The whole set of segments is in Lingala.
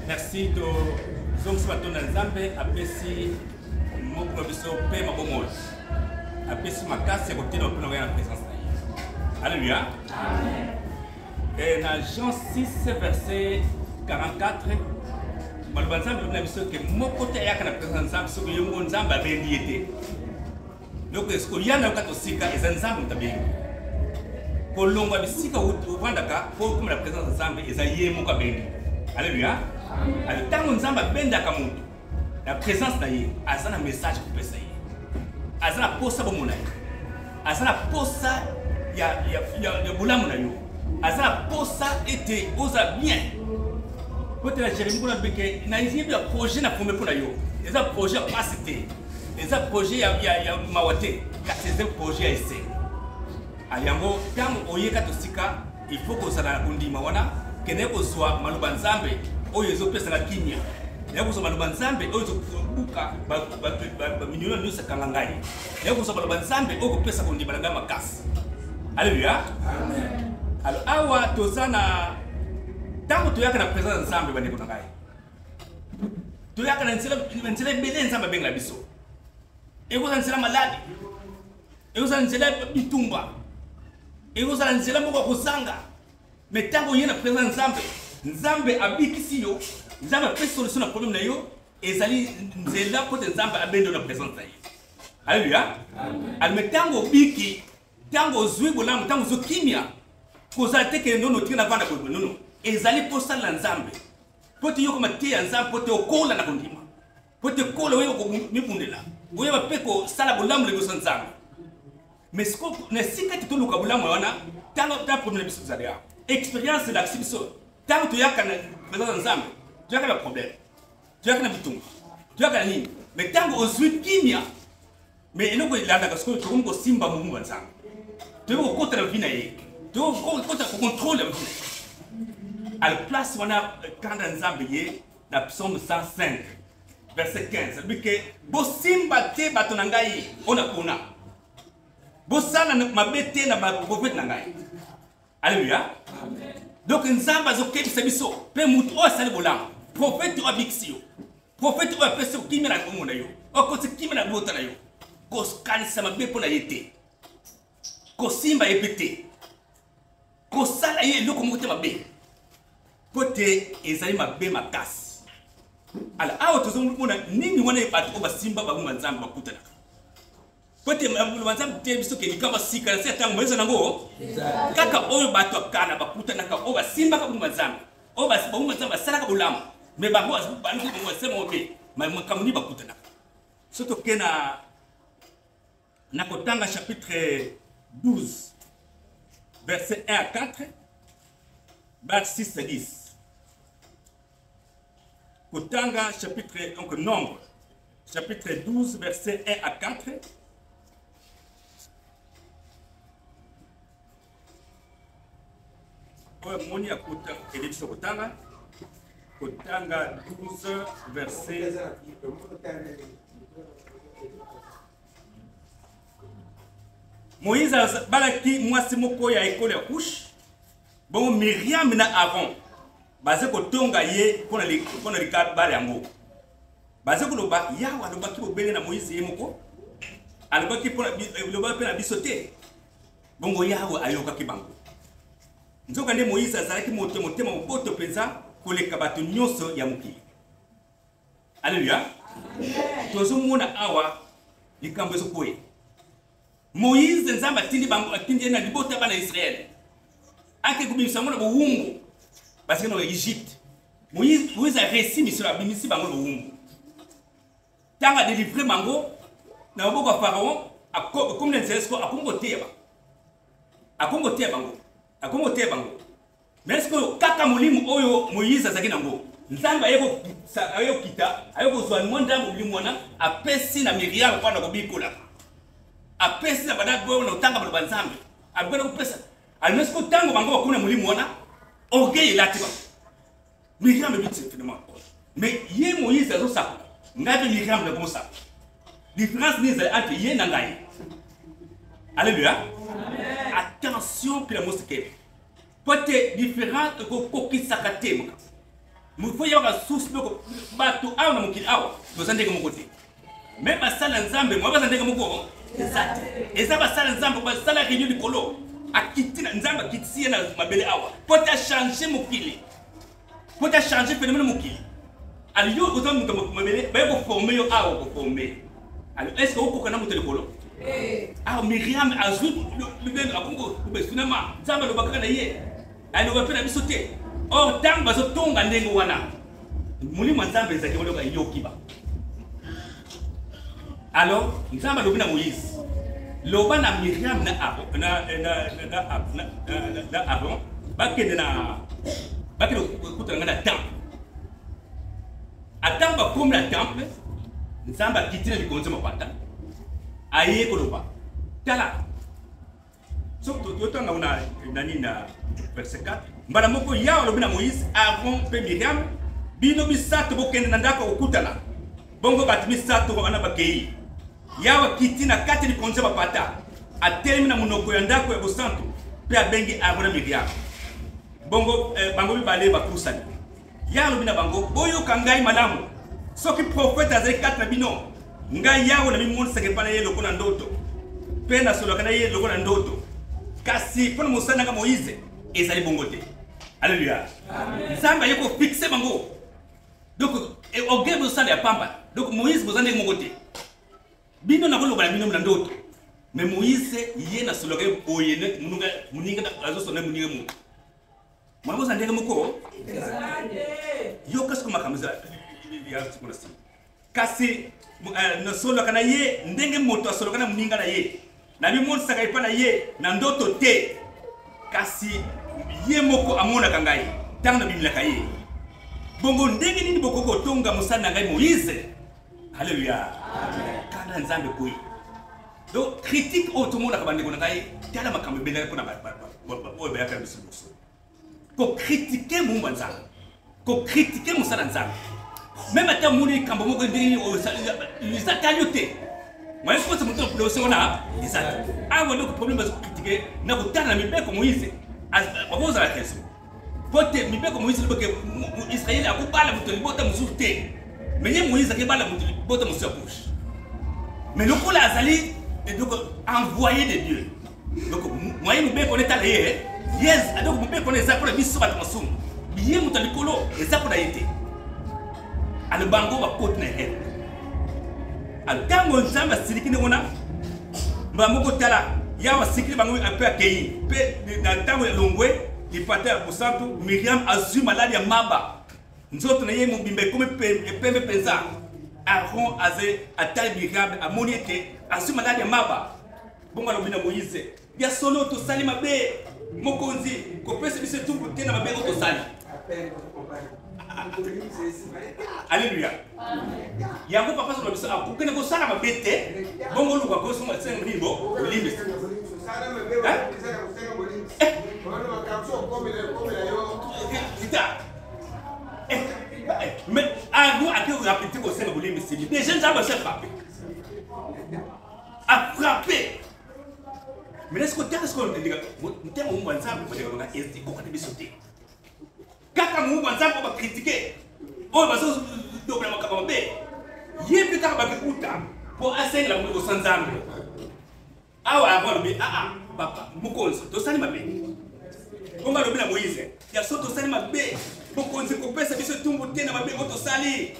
Merci de zong swaton nzambe apesi moko biso pe mabomol apesi makasi ko tino pino na présence na Alléluia. Amen. Et dans Jean 6 verset 44 malbanzambe na biso ke moko te yakana présence nzambe so ko yongo nzambe abendi ete. Donc est-ce que yana ka to sika ezanzambe tabengi ko longwa bisika uvandaka ko kuma la présence nzambe ezaye moko abendi. Alléluia. Alors, tant que nous avons benda kamuntu, la présence d'ailleurs, azana message pour pesa ye, azana posa bomona ye, azana posa ya bulamu na yo, azana posa ete oza bien. Quand la Jérémie qu'on a béqué, na ici bien projet na fomé pour na yo, les a projet à passer, les a projet ya mawate, car c'est un projet à essayer. Aliango, quand oye katosika, il faut que ça na kundi mawana, que ne ko soit malubanzambe. Oyo ezopesa na kimia ya kusoma lubanzambe oyo zokubuka ba minyono nyusa kangangai ya kusoma lubanzambe oyo kopesa ko ndibanga makasi. Alléluia. Amen. Alors awa tozana tango toyaka na présence nzambe bande kuna ngai toyaka na nzela bele nzambe benga biso eko za nzela maladi eko za nzela bitumba eko za nzela moko kozanga mais tango yena présence nzambe Nzambe abikisi yo, Nzambe a fait solution au problème na yo, ezali nzela kote Nzambe abendo na présence na yo. Alléluia. Amen. Tango biki, tango zwi bolamu, tango zo kimia, koza teke nono tina vanda ko nono. Ezali posa la Nzambe. Pote yo koma tia Nzambe pote okola na kondima. Pote kola wewe ko mipundela. Wewe bapeko sala bolamu le bosa Nzambe. Mais ce qu'on ne sika titolo ka bolamu wana, tango ta problème biso zadia. Expérience d'action. Tant que tu as présence ensemble, tu as un problème. Tu as un bouton. Tu as un ligne. Mais tant que tu as kimia, mais il y a des gens qui ont simba mumu ensemble. Tu as contre la vie, tu as contre contrôle la vie. À la place où on a quand ensemble dans Psaume 105, verset 15, ça dit que bo simba te batonangai on a kona. Bo sana mabete na prophète nangai. Alléluia. Amen. Donc nzamba zo kebisa biso pe mutu o sali bolam prophète o abixio prophète o apesa kimela ko na yo o ko kimela bota na yo ko skanisa mabe pona yete ko simba epete ko sala ye loko mote mabe pote ezali mabe makasi ala awo tozo mona nini wana ebatu ko basimba ba nzamba bakutana pote mbanzambe te biso ke likaba sika na setango mwezo nango kaka oyo bato kana bakutana ka oba simba ka nzambe oba nzambe sala ka bulamu me bango bango mo sema obe makamuni bakutana soto kena na kotanga chapitre 12 verset 1 à 4 verset 6 à 10 kotanga chapitre donc nombre chapitre 12 verset 1 à 4 Moni à Kotanga 12 verset Moïse balaki mwasi moko ya ekole ya Kush bon Myriam na Aaron baze kotonga ye pona lika bale yango baze koloba yawa lobaki bobele na Moïse ye moko alobaki pona loba pe na bisote bongo yawa ayoka kibango nzoka nde Moïse azalaki motema moboto penza koleka bato nyonso ya mokili. Alléluia. Tozomona awa likambo ezokoye. Moïse nzamba tindi bango atindi na libota bana Israël. Ake kubimisa mona bowungu. parce que dans l'Égypte Moïse a réussi mission la bimisi bango le wumbu tanga délivrer mango na boko pharaon comme les esco a Congo teba bango mais est-ce que kaka mulimu oyo Moïse azaki nango nzamba ayeko kita ayeko zwa mwanda mulimu wana apesi na Miriam kwa na kobikola apesi na bana go na utanga balo banzambe abwana kupesa almesko tango bango bakuna mulimu wana orgueil latiba Miriam est finalement mais yé Moïse azo sa ngabe Miriam de comme ça différence ni entre yé na ngai alléluia amen attention que la mosquée peut-être différente que kokisa katema mu faut y avoir source bako bato aw na mukili aw to sande ko mokote même basala nzambe mo basande ko moko exact eza basala nzambe basala réunion du kolo akitina nzambe kitsie na mabele awa peut-être changer mukili peut-être changer phénomène mukili alors yo autant mu mabele ba ko former yo aw ko former alors est-ce que vous pouvez le kolo ah Miriam a joué le ben a Congo le finalement nzambe lo bakana ye ali ko pena bisote or tant bazo tonga ndengo wana mulimo nzambe ezakioloka yokiba alors nzambe lo bina Moïse lo bana Miriam na Aaron bakende na bakelo kutanga na temple atamba comme la temple nzambe akitina bikonzo mapata aye koloba tala surtout yotanga una nani na verset 4 mbala moko ya lobina Moïse Aaron pe Miriam bino bisato bokende na ndako okutana bongo batimi sato wana bakei yawa kitina kati ni konze bapata atelemi na munoko ya ndako ya bosanto pe abengi Aaron na Miriam bongo bango bibale bakusani ya lobina bango boyo kangai malamu soki prophète azali kati na bino ngai yawo na mimoni sake pana ye lokona ndoto pena solo kana ye lokona ndoto kasi pona musana ka Moïse ezali bongote alléluia amen nzamba yeko fixer bango donc ogebo sala ya pamba donc Moïse bozande mongote bino na koloba bino na ndoto mais Moïse ye na solo ka oyene muninga azo sona muninga mu mwana bozande moko yo kasko makamza ya sikonasi kasi no solo kana ye ndenge moto solo kana muninga na ye na bimoni saka ipana ye na ndoto te kasi ye moko amona kangai tanga na bimila kaye bongo ndenge nini bokoko tonga musana ngai Moïse alléluia amen kana nzambe koi donc critique automona kabande ko ngai tala makambe bela ko na ba ya kana bisibuso ko critiquer mu nzambe ko critiquer musana nzambe même à moni kambo moko ndini les atalioté moi je pense que mon problème là exact ah voilà le problème parce que critiquer na ko tana mi be ko Moïse on va la question pote mi be ko Moïse le que Israël a ko bala muto libota musuté mais ye Moïse ke bala muto libota musu bouche mais le ko la azali et donc envoyé de Dieu donc moi mi be ko le tala ye yes donc mi be ko le za ko le biso bat masum biye muto likolo eza ko na yete al bango ba potne he al tango nzamba silikine ona mbamoko tala yawa sikili bango ape akei pe na tango ya longwe lipata bosanto Miriam azui maladi ya maba nzoto na ye mobimbe comme pembe penza Aaron aze atali Miriam amoni ete azui maladi ya maba bonga lobina Moïse ya solo to sali mabe mokonzi ko pese bise tumbu tena mabe to sali alléluia yango papa so lobiso akukene ko sala mabete bongo luka ko so matsenga limbo limbi sala mabebe sala kusenga bolimbi wana wakamso komela yo kita mais ago akio rapide ko senga bolimbi c'est des jeunes gens se frapper a frapper mais est-ce que tu as ce qu'on dit mutemo mwanzambe ko ndeka na SD ko kati bisote kaka mu mwanzambe ba critiquer oh baso dobla makaba be yebi ka ba kuta po asenga mu ko sanzambe awa abona bi papa mukonzi to sani mabe konga lobina Moïse ya soto sani mabe mukonzi ko pesa biso tumbu tena mabe oto sali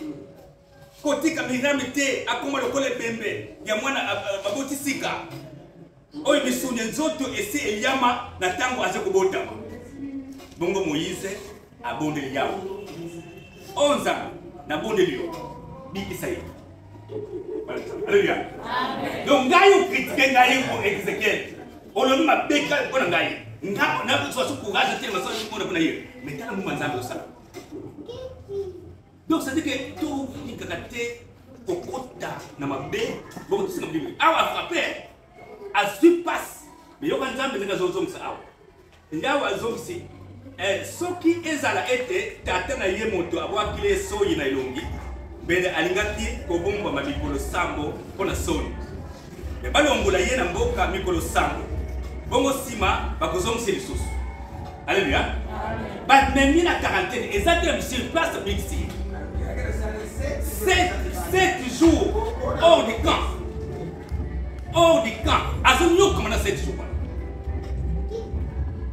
kotika Miriam te akoma lokole pembe ya mwana baboti sika oyi bisunye nzoto ese Eliama na tango aze kubota bongo Moïse abondeli yawe 11 ans nabondeli yo bikisa ye. Alléluia. Donc ngai okritike ngai ko Ezekiel olomi mabeka mpona ngai na so courage te maso mpona kuna ye mais tala mu manzambe osala. Donc ça dit que tout ni kakate kokota na mabe bon tu sais na bible awa frappé a surpasse mais yo kanzambe ndika zozongisa awa ndawa azongisi soki ezala ete tata na ye moto abwakile soyi na ilongi bele alingaki kobomba mabikolo sambo pona soni me balongola ye na mboka mikolo sambo bongo sima bakozongisa lisusu. Alléluia. But même na quarantaine exactement sur place mixi 7 jours hors du camp. Hors du camp. Azunyo comme na 7 jours.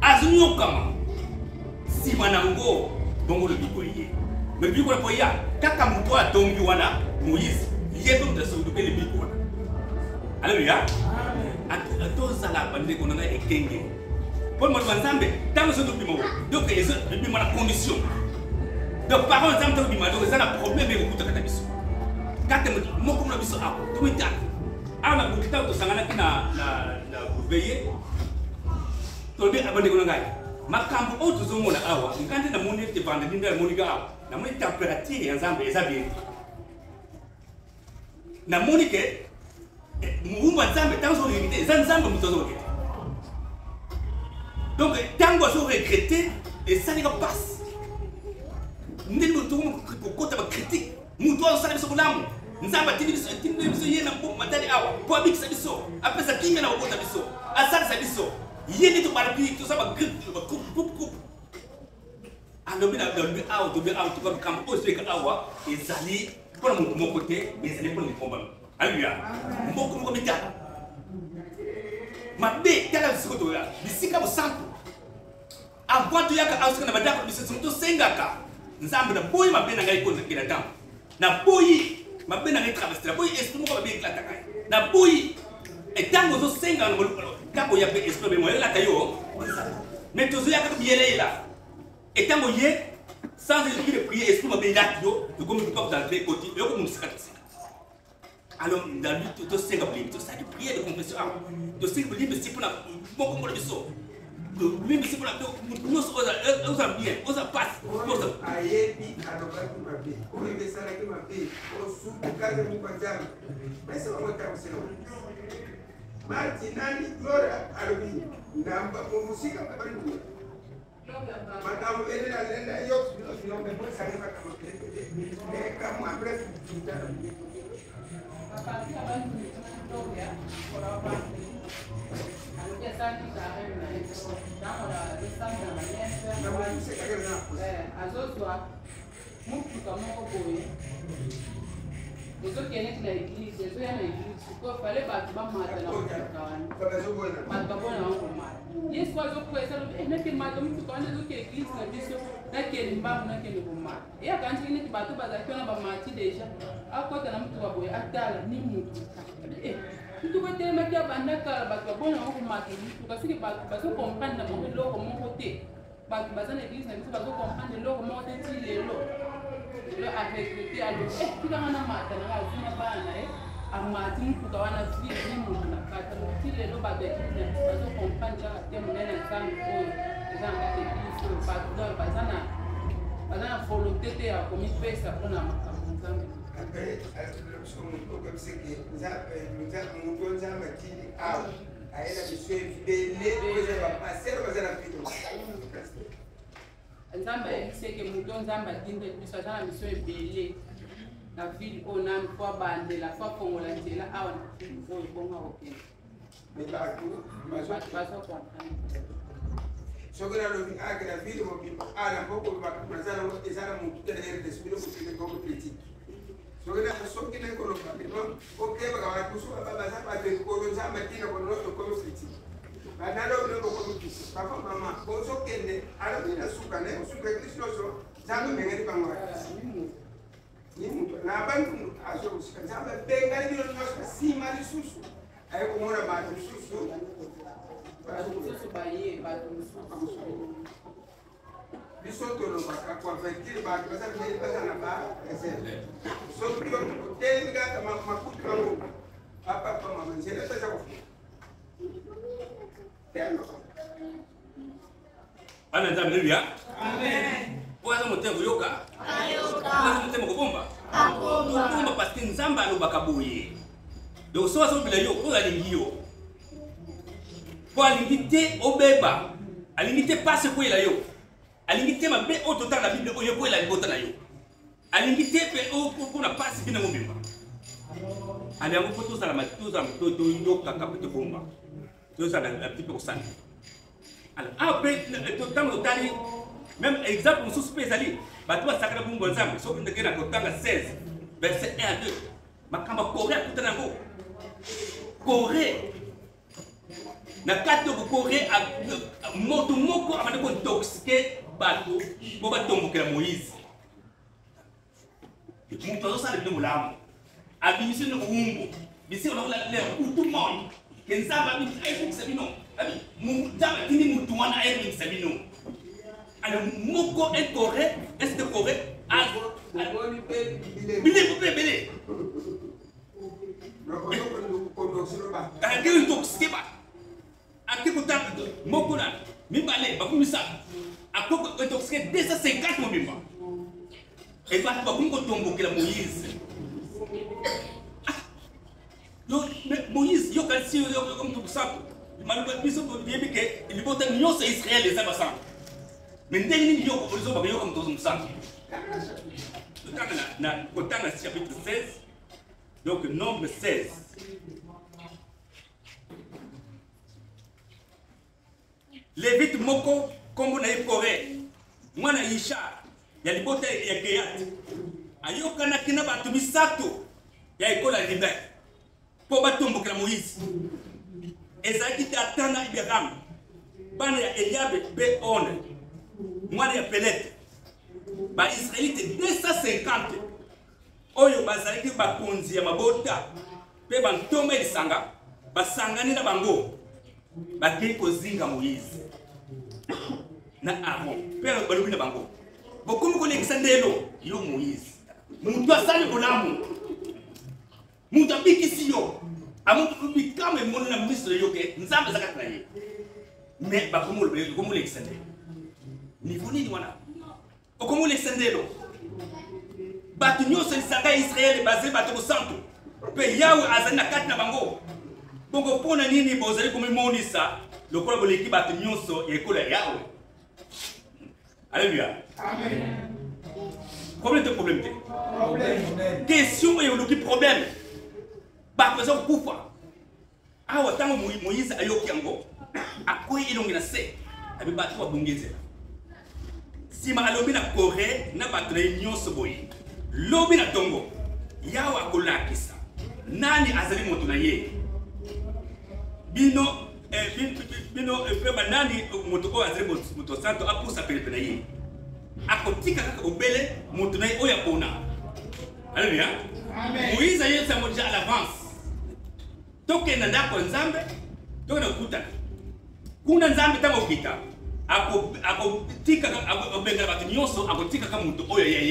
Azunyo comme si manango bongo le bikoye. Mais biko la poya kaka mtu atombi wana Moïse yeko mtasoduke le biko wana. Alléluia. Atoza la bande ko na ekenge. Pour moi Nzambe tant que bimo. Donc les bimo na condition. Donc par exemple tant bimo donc ça la problème est beaucoup de biso. Kate moko na biso a to mita. Ana bukita to sangana kina na veiller. To be abande ko ngai. Makambo otu zomona awa ngande na moni te bande ninga moni ga awa na moni temperature ya Nzambe eza bien na moni ke muumba Nzambe tanzo limité za Nzambe mutozo ke donc tango so regretter et ça ne passe ndimo to ko kota ba critique muto sa biso kulamu Nzambe tindi biso yena mpo matali awa po abikisa biso apesa kinga na kota biso asala sa biso yeni to barapi to saba grip ba coupe ando bina do out to come come aussi que awa ezali pour mon côté mais c'est pour le combat. Alléluia. Moko bita mabe kala bisoto ya bisika bo santo avant to yaka auska na badako bisoto to sengaka Nzambe na boyi mabe na ngai ko na dam na boyi mabe na ngai traverser boyi esprit moko mabe klata kai na boyi etango zo senga na kako ya pe esprit mo la kayo mais to zo yaka biele là etango ye sans esprit de prière esprit mabe la yo de comme tu peux dans les côtés yo comme musika alors dans lui to senga blim to ça de prière de confession to senga blim c'est pour la moko mo biso lui c'est pour la nous osa bien osa passe osa ayebi alobaki mabe oyo esalaki mabe osubukaze mukwajami ese bamotamuselo Marti nani Flora alobi namba musika bari ku madamu ele la lenda yo no me puede salir para que como abre pinta Isso que é na igreja, isso é na igreja, porque falei para tu vamos matar na cawana. Mas tá bom não como. E isso faz o que é na que mata muito quando do que igreja na bicho, naquele mbabo naquele bomar. E a canti que batu baza que na ba mati deixa, a cota na muito boa, a tala nem muito. Tu vai ter mais que a banda cara, batu bom não como mata, tu vai ser batu compreende na mão louco como rote. Batu baza na igreja na bicho batu compreende louco como rote tile louco. Le avec le dialogue tu kama na mata na azuna bana amati mtu kawana vile ni mtu na kata kile lo ba de kile bazo comprendre la temu nena zangu oyo zanga te kiso ba bazana volonté te ya komi pesa pona makambo zangu après so mtu comme c'est que nous avons matini au aela biso bele ko za passer bazana pito Nzamba yiseke muto nzamba dinde biso sana biso ebele na ville o na kwa bandela kwa kongola ndela awa na o bonga okende mais ba ko sogera lo agra ville mo bi ala boko ba ko zana mo ezana mutu tele de subilo ko tele ko critique sogera sogera ko lo ba no o ke ba ka kusu ba ba sa ba de ko lo nzamba dinde ko lo ko critique Banalo no ko mutisi papa mama bozo kende ala bina suka ne suka kristo so zamu mengeni bangwa ni mutu na bantu aso usika zamu bengali bino no sima lisusu ay ko mora ba lisusu ba lisusu ba ye ba lisusu biso to lo baka convertir ba ka sa ni ba na ba ese so kio te ga ta makuti mangu apa pa mama nzela pesa ko teno ana nzambe haleluya amen kwa motengo yoka ayoka kwa motengo kubomba akobomba parce que nzambe alobaka boye donc so so bila yo ko alingi yo ko alingi te obeba alingi te passe ko ila yo alingi te mabe o total na bible oyo ko ila libota na yo alingi te pe o ko na passe bina mobimba ali yango ko to sala matuza mtoto yoka kapete bomba to sala un petit peu ko sana alors après total totali même exemple on sous spéciali batwa sakana bungo nzambe so ndeke na kotanga 16 verset 1 à 2 makamba Corée kutana ngo Corée na kati ko Corée a moto moko amane ko intoxiqué bato bo batombokela Moïse mutu azosala bino mulamu abimisi no umbu bisi ona le tout le monde kenzamba bi ay fukisa bino abi mu tama tini mutu wana ay fukisa bino alors moko et Corée est de Corée a bile akeli intoxiqué ba akiko tanga moko na mibale bakumisa akoko intoxiqué 250 mobimba et ba bakumko tombokela Moïse Moïse yo kasi yo comme tout ça maluka biso bibike libota nyose Israël les abassan mais ndeni yo ko zo ba yo comme tout ça na kotanga chapitre 16 donc nombre 16 Lévite moko kombo na Corée mwana Isha ya libota ya Geyat ayokana kina batu misato ya ekola libe po batombokela Moïse ezaki tatana Ibrahim bana ya Eliabe be one mwana ya Pelete ba Israélite 250 oyo bazalaki bakonzi ya mabota pe bantoma elisanga basangani na bango bakei kozinga Moïse na Aaron pe balobi na bango bokomi kolekisa ndelo yo Moïse mutu asali bolamu mutu abikisi yo amuntu bikame mona na misre yo ke nzambe zakati na ye mais bakomi lekisa ndelo niveau nini wana okomi lekisa ndelo batu nyonso lisanga Israël basé bato ko santo pe yawe azali na kati na bango bongo pona nini bozali komimonisa lokola boleki batu nyonso ekola yawe alléluia amen problème question et oloki problème ba ko zo kufa awa tango Moïse ayoki yango akoyi ilongi na se abi batu babongezela sima alobi na Corée na batu na nyonso boyi lobi na tongo yawa akolakisa nani azali moto na ye bino pe nani moto ko azali moto santo apusa pelepe na ye akotika kaka obele moto na ye oya pona alléluia amen Moïse aye sa moja à l'avance toke na ndako nzambe toke na kutana kuna nzambe tango kita akotika obengela batu nyonso akotika kaka moto oyo ye